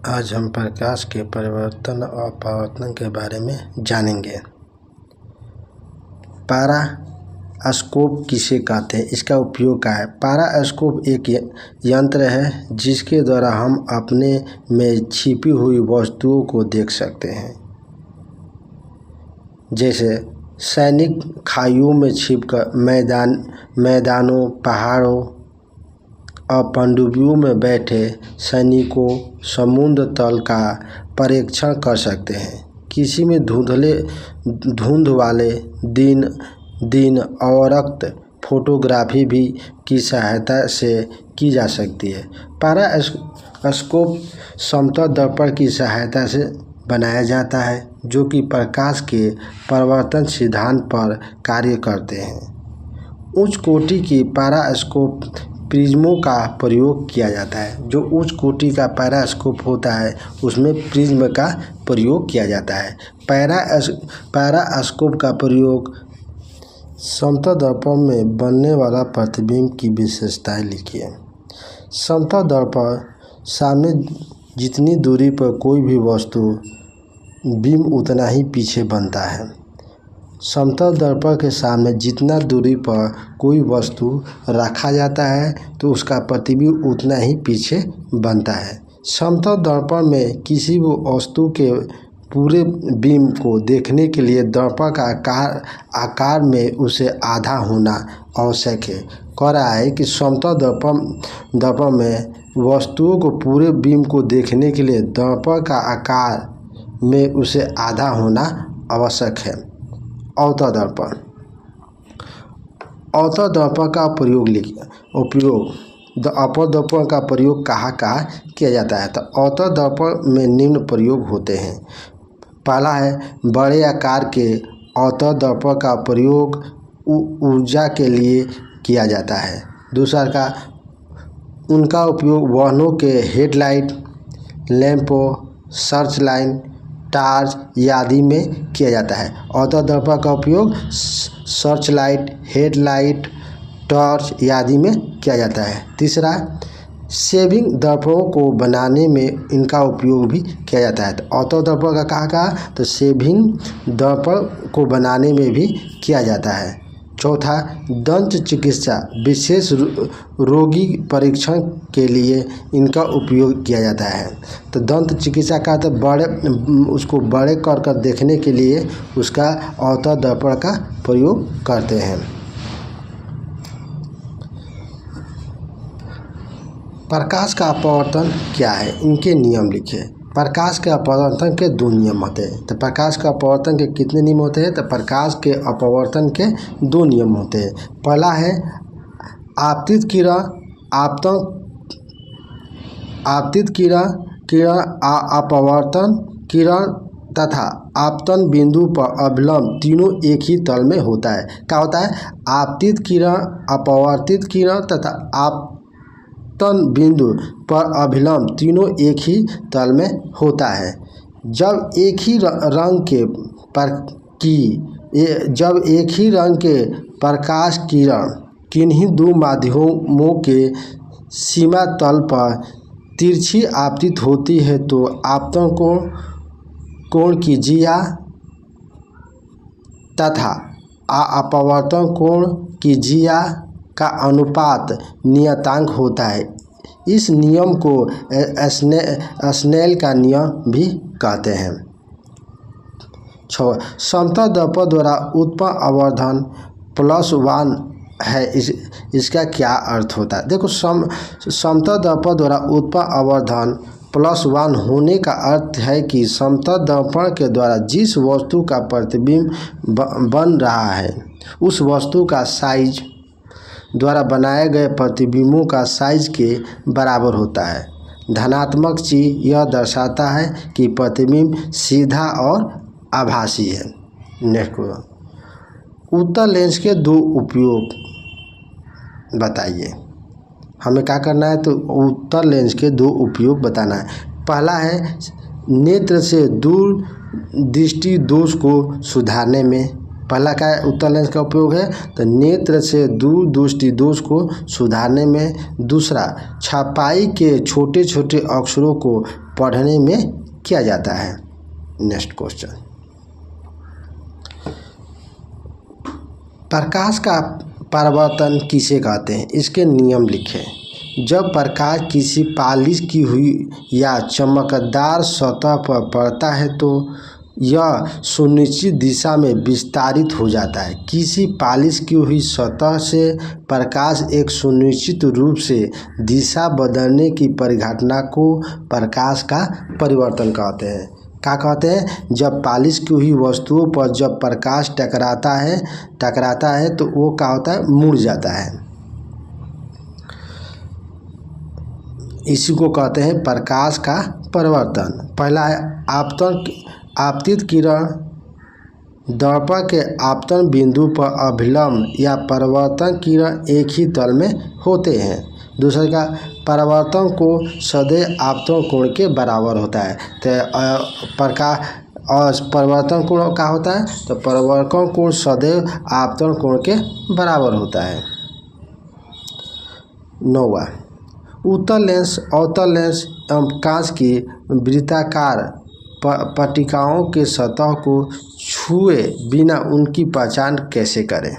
आज हम प्रकाश के परिवर्तन और अपवर्तन के बारे में जानेंगे। पैरास्कोप किसे कहते हैं, इसका उपयोग क्या है। पैरास्कोप एक यंत्र है जिसके द्वारा हम अपने में छिपी हुई वस्तुओं को देख सकते हैं। जैसे सैनिक खाइयों में छिपकर मैदानों, पहाड़ों और पनडुब्बियों में बैठे सैनिकों समुद्र तल का परीक्षण कर सकते हैं। किसी में धुंध वाले दिन अवरक्त फोटोग्राफी भी की सहायता से की जा सकती है। पैरास्कोप समतल दर्पण की सहायता से बनाया जाता है जो कि प्रकाश के परावर्तन सिद्धांत पर कार्य करते हैं। उच्च कोटि की पैरास्कोप प्रिज्मों का प्रयोग किया जाता है। जो उच्च कोटि का पैरास्कोप होता है उसमें प्रिज्म का प्रयोग किया जाता है। पैरास्कोप का प्रयोग समतल दर्पण में बनने वाला प्रतिबिंब की विशेषताएं लिखिए। समतल दर्पण सामने जितनी दूरी पर कोई भी वस्तु बिंब उतना ही पीछे बनता है। समतल दर्पण के सामने जितना दूरी पर कोई वस्तु रखा जाता है तो उसका प्रतिबिंब उतना ही पीछे बनता है। समतल दर्पण में किसी भी वस्तु के पूरे बिंब को देखने के लिए दर्पण का आकार में उसे आधा होना आवश्यक है। कह रहा है कि समतल दर्पण में वस्तुओं को पूरे बिंब को देखने के लिए दर्पण का आकार में उसे आधा होना आवश्यक है। अवतल दर्पण। अवतल दर्पण का उपयोग अवतल दर्पण का प्रयोग कहाँ किया जाता है। तो अवतल दर्पण में निम्न प्रयोग होते हैं। पहला है बड़े आकार के अवतल दर्पण का प्रयोग ऊर्जा के लिए किया जाता है। दूसरा उनका उपयोग वाहनों के हेडलाइट, लैंपों, सर्च लाइट, टार्च आदि में किया जाता है। अवतल दर्पण का उपयोग सर्च लाइट, हेडलाइट, टॉर्च आदि में किया जाता है। तीसरा सेविंग दर्पणों को बनाने में इनका उपयोग भी किया जाता है। तो अवतल दर्पण का कहा तो सेविंग दर्पण को बनाने में भी किया जाता है। चौथा दंत चिकित्सा विशेष रोगी परीक्षण के लिए इनका उपयोग किया जाता है। तो दंत चिकित्सा का तो उसको बड़े कर देखने के लिए उसका अवतल दर्पण का प्रयोग करते हैं। प्रकाश का अपवर्तन क्या है, इनके नियम लिखे। प्रकाश के अपवर्तन के दो नियम होते हैं। तो प्रकाश का अपवर्तन के कितने नियम होते हैं। तो प्रकाश के अपवर्तन के दो नियम होते हैं। पहला है आपतित किरण अपवर्तन किरण तथा आपतन बिंदु पर अभिलंब तीनों एक ही तल में होता है। क्या होता है। आपतित किरण, अपवर्तित किरण तथा आपतन बिंदु पर अभिलंब तीनों एक ही तल में होता है। जब एक ही रंग के प्रकाश किरण किन्हीं दो माध्यमों के सीमा तल पर तिरछी आपतित होती है तो आपतन कोण की जिया तथा अपवर्तन कोण की जिया का अनुपात नियतांक होता है। इस नियम को स्नेल का नियम भी कहते हैं। समतल दर्पण द्वारा उत्पन्न आवर्धन +1 है। इसका क्या अर्थ होता है। देखो समतल दर्पण द्वारा उत्पन्न आवर्धन +1 होने का अर्थ है कि समतल दर्पण के द्वारा जिस वस्तु का प्रतिबिंब बन रहा है उस वस्तु का साइज द्वारा बनाए गए प्रतिबिंबों का साइज के बराबर होता है। धनात्मक चीज यह दर्शाता है कि प्रतिबिंब सीधा और आभासी है। नेक्स्ट उत्तल लेंस के दो उपयोग बताइए। हमें क्या करना है तो उत्तल लेंस के दो उपयोग बताना है। पहला है नेत्र से दूर दृष्टि दोष को सुधारने में पहला क्या है उत्तल लेंस का उपयोग है तो नेत्र से दूर दृष्टि दोष को सुधारने में। दूसरा छपाई के छोटे छोटे अक्षरों को पढ़ने में किया जाता है। नेक्स्ट क्वेश्चन, प्रकाश का परावर्तन किसे कहते हैं, इसके नियम लिखें। जब प्रकाश किसी पॉलिश की हुई या चमकदार सतह पर पड़ता है तो यह सुनिश्चित दिशा में विस्तारित हो जाता है। किसी पॉलिश की हुई सतह से प्रकाश एक सुनिश्चित रूप से दिशा बदलने की परिघटना को प्रकाश का परिवर्तन कहते हैं। क्या कहते हैं, जब पॉलिश की हुई वस्तुओं पर जब प्रकाश टकराता है तो वो क्या होता है, मुड़ जाता है। इसी को कहते हैं प्रकाश का परिवर्तन। पहला है आपतित किरण दर्पण के आपतन बिंदु पर अभिलंब या परावर्तन किरण एक ही तल में होते हैं। दूसरे का परावर्तन को सदैव आपतन कोण के बराबर होता है। तो प्रकाश और परावर्तन कोण क्या होता है, तो परावर्तन कोण सदैव आपतन कोण के बराबर होता है। 9वां, उत्तल लेंस अवतल लेंस एवं कांच की वृत्ताकार पट्टिकाओं के सतह को छुए बिना उनकी पहचान कैसे करें।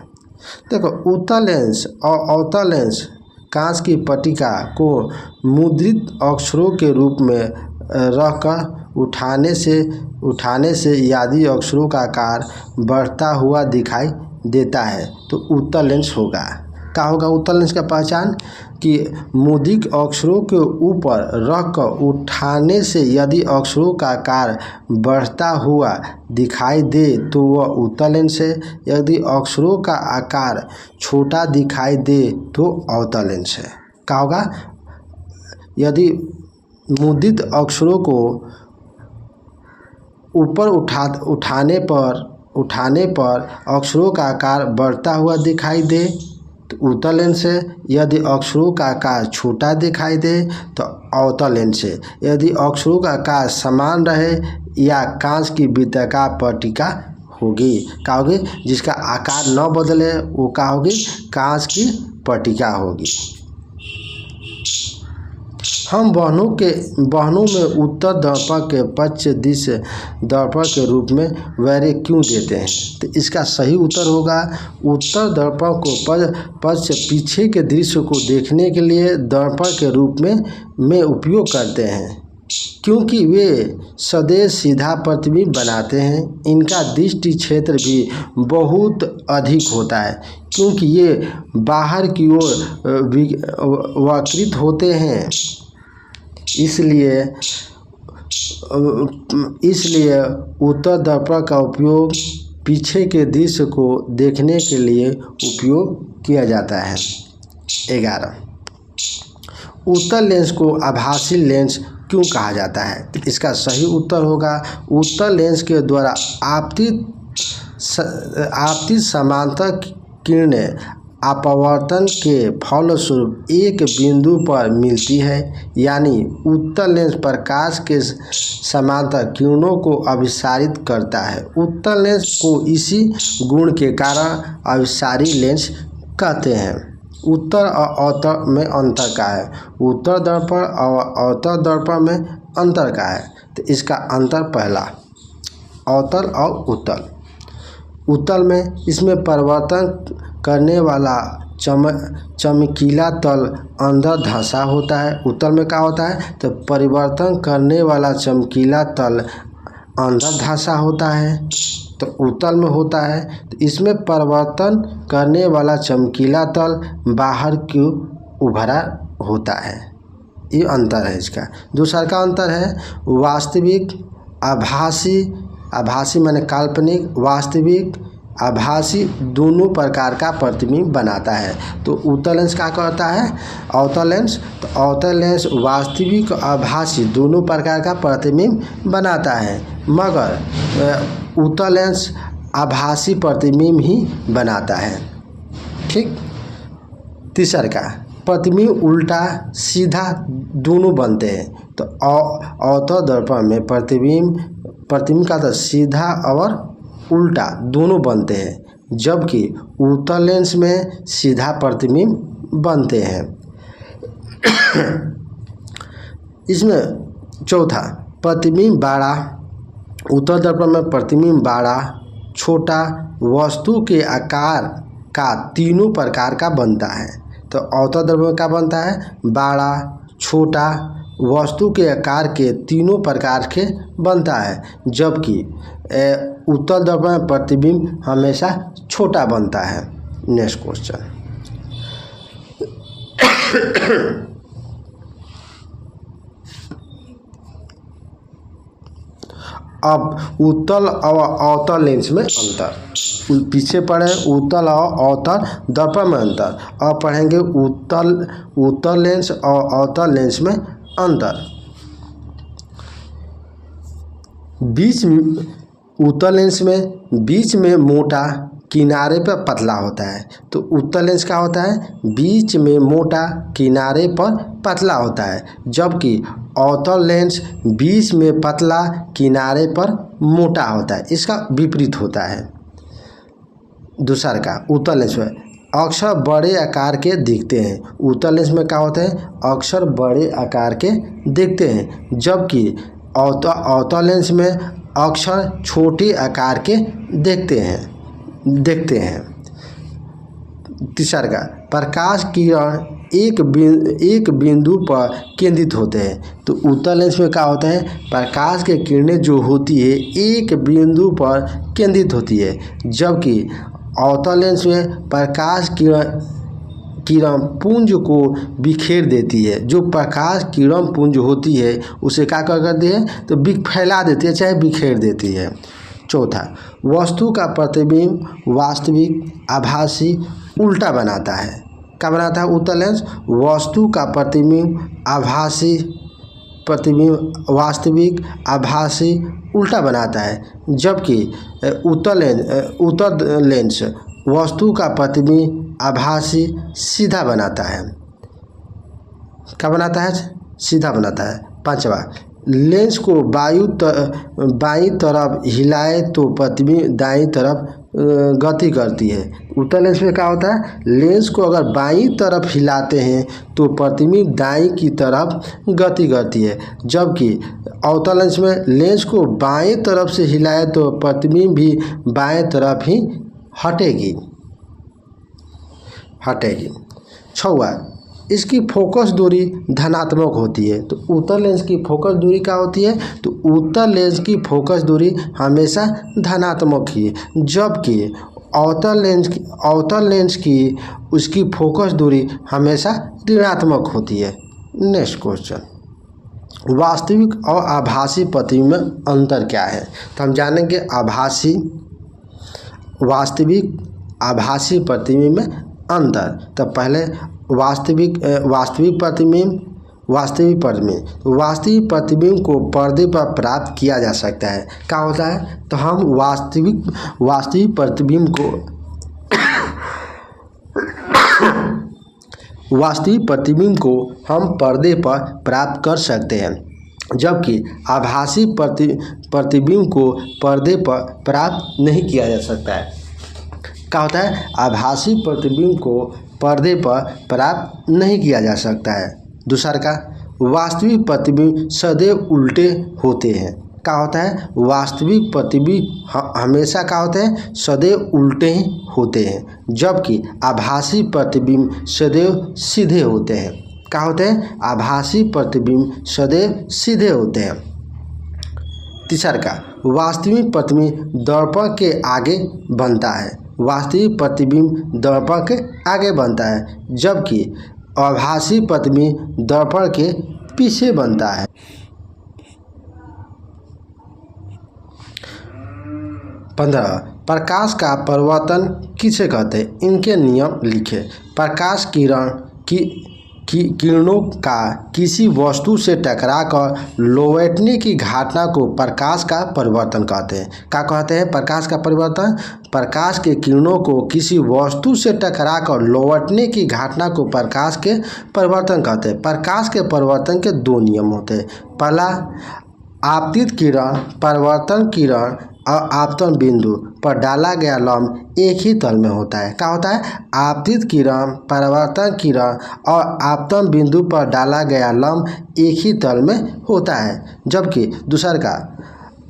देखो उत्तल लेंस और अवतल लेंस कांच की पट्टिका को मुद्रित अक्षरों के रूप में रखकर उठाने से यदि अक्षरों का आकार बढ़ता हुआ दिखाई देता है तो उत्तल लेंस होगा। क्या होगा उत्तल लेंस का पहचान कि मुद्रित अक्षरों के ऊपर रखकर उठाने से यदि अक्षरों का आकार बढ़ता हुआ दिखाई दे तो वह उत्तल लेंस है। यदि अक्षरों का आकार छोटा दिखाई दे तो अवतल लेंस है। क्या होगा, यदि मुद्रित अक्षरों को ऊपर उठाने पर अक्षरों का आकार बढ़ता हुआ दिखाई दे तो उत्तल लेंस है। यदि अक्षरों का आकार छोटा दिखाई दे तो अवतल लेंस है। यदि अक्षरों का आकार समान रहे या कांच की वृत्ताकार पट्टिका होगी, क्या होगी, जिसका आकार न बदले वो क्या होगी, कांच की पट्टिका होगी। हम बहनों में उत्तर दर्पण के पश्च दिश दर्पण के रूप में वैर्य क्यों देते हैं, तो इसका सही उत्तर होगा उत्तर दर्पण को पश्च पीछे के दृश्य को देखने के लिए दर्पण के रूप में उपयोग करते हैं, क्योंकि वे सदैव सीधा प्रतिबिंब बनाते हैं। इनका दृष्टि क्षेत्र भी बहुत अधिक होता है क्योंकि ये बाहर की ओर वक्रित होते हैं। इसलिए उत्तर दर्पण का उपयोग पीछे के दृश्य को देखने के लिए उपयोग किया जाता है। 11, उत्तल लेंस को आभासी लेंस क्यों कहा जाता है, इसका सही उत्तर होगा उत्तल लेंस के द्वारा आपतित समांतर किरणें अपवर्तन के फलस्वरूप एक बिंदु पर मिलती है, यानी उत्तल लेंस प्रकाश के समांतर किरणों को अभिसारित करता है। उत्तल लेंस को इसी गुण के कारण अभिसारी लेंस कहते हैं। उत्तर और अवतल में अंतर क्या है, उत्तर दर्पण और अवतल दर्पण में अंतर क्या है, तो इसका अंतर पहला अवतल और उत्तल में इसमें परिवर्तन करने वाला चमकीला तल अंदर धंसा होता है। उत्तल में क्या होता है, तो परिवर्तन करने वाला चमकीला तल अंदर धंसा होता है, तो उत्तल में होता है। तो इसमें परिवर्तन करने वाला चमकीला तल बाहर क्यों उभरा होता है, ये अंतर है इसका। दूसरा का अंतर है वास्तविक आभासी माने काल्पनिक, वास्तविक आभासी दोनों प्रकार का प्रतिबिंब बनाता है। तो उत्तल लेंस क्या करता है, अवतल लेंस, तो अवतल लेंस वास्तविक आभासी दोनों प्रकार का प्रतिबिंब बनाता है, मगर उत्तल लेंस आभासी प्रतिबिंब ही बनाता है। ठीक। तीसरा का प्रतिबिंब उल्टा सीधा दोनों बनते हैं। तो अवतल दर्पण में प्रतिबिंब का तो सीधा और उल्टा दोनों बनते हैं, जबकि उत्तल लेंस में सीधा प्रतिबिंब बनते हैं। इसमें चौथा, प्रतिबिंब बड़ा। उत्तल दर्पण में प्रतिबिंब बड़ा, छोटा, वस्तु के आकार का तीनों प्रकार का बनता है। तो अवतल दर्पण में क्या बनता है? बड़ा, छोटा, वस्तु के आकार के तीनों प्रकार के बनता है, जबकि उत्तल दर्पण में प्रतिबिंब हमेशा छोटा बनता है। Next question. अब उत्तल और अवतल लेंस में अंतर। पीछे पढ़े उत्तल और अवतल दर्पण में अंतर। अब पढ़ेंगे उत्तल लेंस और अवतल लेंस में अंतर। उत्तल लेंस में बीच में मोटा, किनारे पर पतला होता है। तो उत्तल लेंस क्या होता है? बीच में मोटा, किनारे पर पतला होता है, जबकि अवतल लेंस बीच में पतला, किनारे पर मोटा होता है। इसका विपरीत होता है। दूसरा का उत्तल लेंस में अक्सर बड़े आकार के दिखते हैं। उत्तल लेंस में क्या होते हैं? अक्सर बड़े आकार के दिखते हैं, जबकि अवतल लेंस में अक्सर छोटे आकार के देखते हैं। तीसरा का प्रकाश किरण एक बिंदु पर केंद्रित होते हैं। तो उत्तल लेंस में क्या होता है? प्रकाश की किरणें जो होती है एक बिंदु पर केंद्रित होती है, जबकि अवतल लेंस में प्रकाश किरण पुंज को बिखेर देती है। जो प्रकाश किरण पुंज होती है उसे क्या करती है? तो फैला देती है, चाहे बिखेर देती है। चौथा, वस्तु का प्रतिबिंब वास्तविक, आभासी, उल्टा बनाता है। क्या बनाता है उत्तल लेंस? वस्तु का प्रतिबिंब वास्तविक, आभासी, उल्टा बनाता है, जबकि उत्तल लेंस वस्तु का प्रतिबिंब आभासी, सीधा बनाता है। क्या बनाता है? सीधा बनाता है। पांचवा, लेंस को बाईं तरफ हिलाए तो प्रतिबिंब दाईं तरफ गति करती है। उत्तल लेंस में क्या होता है? लेंस को अगर बाईं तरफ हिलाते हैं तो प्रतिबिंब दाईं की तरफ गति करती है, जबकि अवतल लेंस में लेंस को बाईं तरफ से हिलाए तो प्रतिबिंब भी बाएं तरफ ही हटेगी। छवा, इसकी फोकस दूरी धनात्मक होती है। तो उत्तल लेंस की फोकस दूरी क्या होती है? तो उत्तल लेंस की फोकस दूरी हमेशा धनात्मक ही, जबकि अवतल लेंस की उसकी फोकस दूरी हमेशा ऋणात्मक होती है। नेक्स्ट क्वेश्चन, वास्तविक और आभासी प्रतिबिंब में अंतर क्या है? तो हम जानेंगे वास्तविक आभासी प्रतिबिंब में अंतर। तो पहले वास्तविक प्रतिबिंब को पर्दे पर प्राप्त किया जा सकता है। क्या होता है? तो हम वास्तविक प्रतिबिंब को हम पर्दे पर प्राप्त कर सकते हैं, जबकि आभासी प्रतिबिंब को पर्दे पर प्राप्त नहीं किया जा सकता है। क्या होता है? आभासी प्रतिबिंब को पर्दे पर प्राप्त नहीं किया जा सकता है। दूसरा का, वास्तविक प्रतिबिंब सदैव उल्टे होते हैं। क्या होता है? वास्तविक प्रतिबिंब हमेशा क्या होते हैं? सदैव उल्टे ही होते हैं, जबकि आभासी प्रतिबिंब सदैव सीधे होते हैं। क्या होते हैं? आभासी प्रतिबिंब सदैव सीधे होते हैं। तीसरा का, वास्तविक प्रतिबिंब दर्पण के आगे बनता है। वास्तविक प्रतिबिंब दर्पण के आगे बनता है, जबकि आभासी प्रतिबिंब दर्पण के पीछे बनता है। 15, प्रकाश का परिवर्तन किसे कहते हैं? इनके नियम लिखे। प्रकाश किरणों का किसी वस्तु से टकराकर लौटने की घटना को प्रकाश का परिवर्तन कहते हैं। क्या कहते हैं? प्रकाश का परिवर्तन। प्रकाश के किरणों को किसी वस्तु से टकराकर लौटने की घटना को प्रकाश के परिवर्तन कहते हैं। प्रकाश के परिवर्तन के दो नियम होते हैं। पहला, आपतित किरण, परावर्तन किरण और आपतन बिंदु पर डाला गया लंब एक ही तल में होता है। क्या होता है? आपतित किरण, परावर्तन किरण और आपतन बिंदु पर डाला गया लंब एक ही तल में होता है। जबकि दूसरा का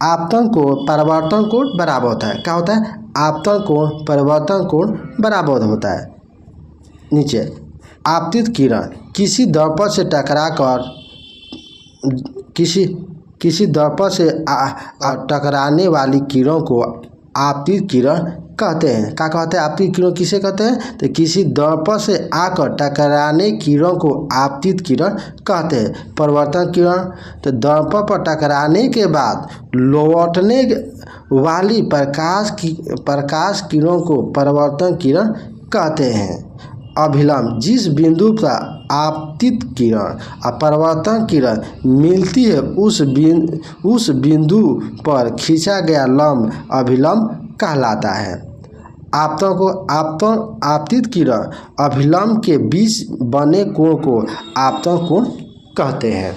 आपतन कोण परावर्तन कोण बराबर होता है। क्या होता है? आपतन कोण परावर्तन कोण बराबर होता है। नीचे आपतित किरण किसी दर्पण से टकराकर किसी दर्पण से टकराने वाली किरण को आपतित किरण कहते हैं। क्या कहते हैं? आपतित किरण किसे कहते हैं? तो किसी दर्पण से आकर टकराने किरण को आपतित किरण कहते हैं। परावर्तन किरण तो दर्पण पर टकराने के बाद लौटने वाली प्रकाश किरण को परावर्तन किरण कहते हैं। अभिलंब जिस बिंदु पर आपतित किरण और परावर्तन किरण मिलती है उस बिंदु पर खींचा गया लंब अभिलंब कहलाता है। आपतित किरण अभिलंब के बीच बने कोण को आपतन कोण कहते हैं।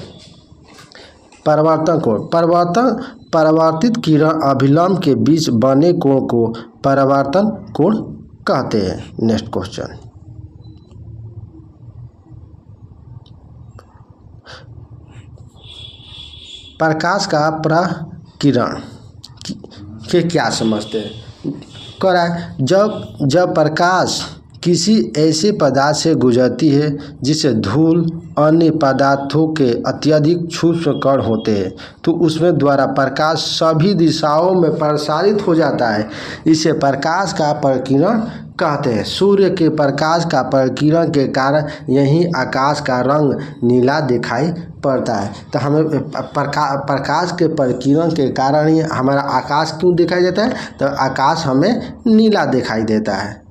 परावर्तन कोण परावर्तित किरण अभिलंब के बीच बने कोण को परावर्तन कोण कहते हैं। नेक्स्ट क्वेश्चन, प्रकाश का प्रकिरण के क्या समझते हैं? कह रहा है जब प्रकाश किसी ऐसे पदार्थ से गुजरती है जिसे धूल अन्य पदार्थों के अत्यधिक सूक्ष्म कण होते हैं तो उसमें द्वारा प्रकाश सभी दिशाओं में प्रसारित हो जाता है। इसे प्रकाश का प्रकिरण कहते हैं। सूर्य के प्रकाश का प्रकिरण के कारण यही आकाश का रंग नीला दिखाई पड़ता है। तो हमें प्रकाश के प्रकिरण के कारण ही हमारा आकाश क्यों दिखाई देता है? तो आकाश हमें नीला दिखाई देता है।